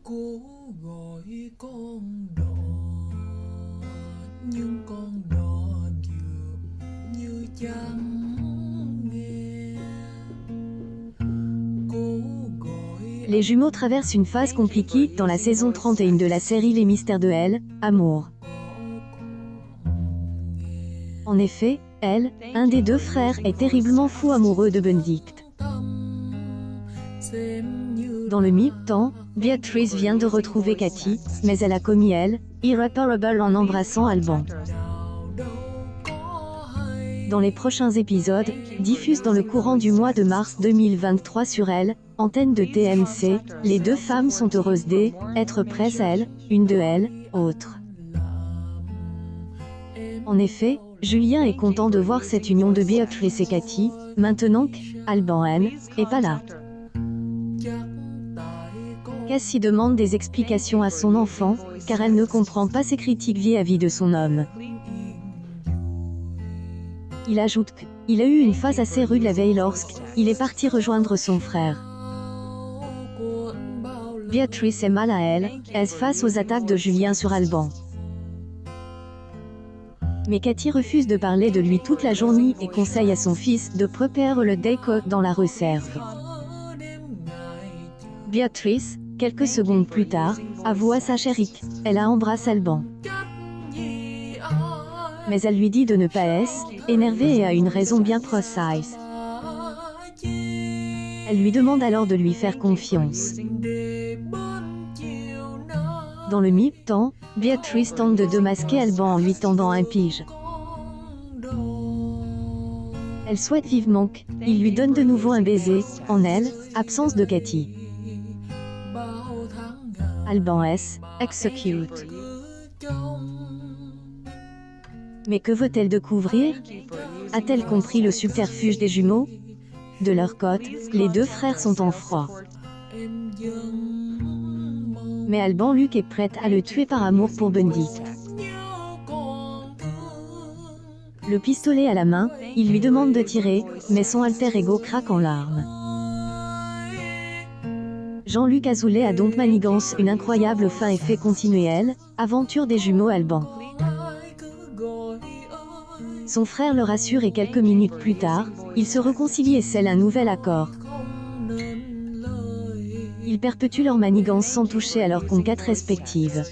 Cố gọi con đò nhưng con đò dường như chẳng nghe. Cố gọi Les jumeaux traversent une phase compliquée dans la saison 31 de la série Les Mystères de Elle, Amour. En effet, Elle, un des deux frères, est terriblement fou amoureux de Benedict. Dans le mi-temps, Beatrice vient de retrouver Cathy, mais elle a commis elle, irreparable en embrassant Alban. Dans les prochains épisodes, diffusés dans le courant du mois de mars 2023 sur Elle, antenne de TMC, les deux femmes sont heureuses d'être près elles, une de elles, autre. En effet, Julien est content de voir cette union de Beatrice et Cathy, maintenant qu'Alban N est pas là. Cassie demande des explications à son enfant, car elle ne comprend pas ses critiques vis-à-vis de son homme. Il ajoute qu'il a eu une phase assez rude la veille lorsqu'il est parti rejoindre son frère. Beatrice est mal à elle, face aux attaques de Julien sur Alban. Mais Cathy refuse de parler de lui toute la journée et conseille à son fils de préparer le déco dans la réserve. Beatrice, quelques secondes plus tard, avoue à sa chérie qu'elle a embrassé Alban. Mais elle lui dit de ne pas être énervée et a une raison bien précise. Elle lui demande alors de lui faire confiance. Dans le mi-temps, Beatrice tente de démasquer Alban en lui tendant un piège. Elle souhaite vivement qu'il lui donne de nouveau un baiser, en elle, absence de Cathy. Alban S. execute. Mais que veut-elle découvrir? A-t-elle compris le subterfuge des jumeaux? De leur côté, les deux frères sont en froid. Mais Alban Luc est prête à le tuer par amour pour Benedict. Le pistolet à la main, il lui demande de tirer, mais son alter ego craque en larmes. Jean-Luc Azoulay a donc manigance une incroyable fin et fait continuer Elle, aventure des jumeaux Alban. Son frère le rassure et quelques minutes plus tard, ils se réconcilient et scellent un nouvel accord. Ils perpétuent leur manigance sans toucher à leurs conquêtes respectives.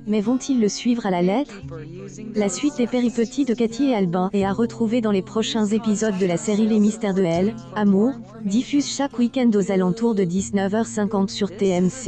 Mais vont-ils le suivre à la lettre? La suite des péripéties de Cathy et Alban est à retrouver dans les prochains épisodes de la série Les Mystères de Elle, Amour, diffuse chaque week-end aux alentours de 19h50 sur TMC.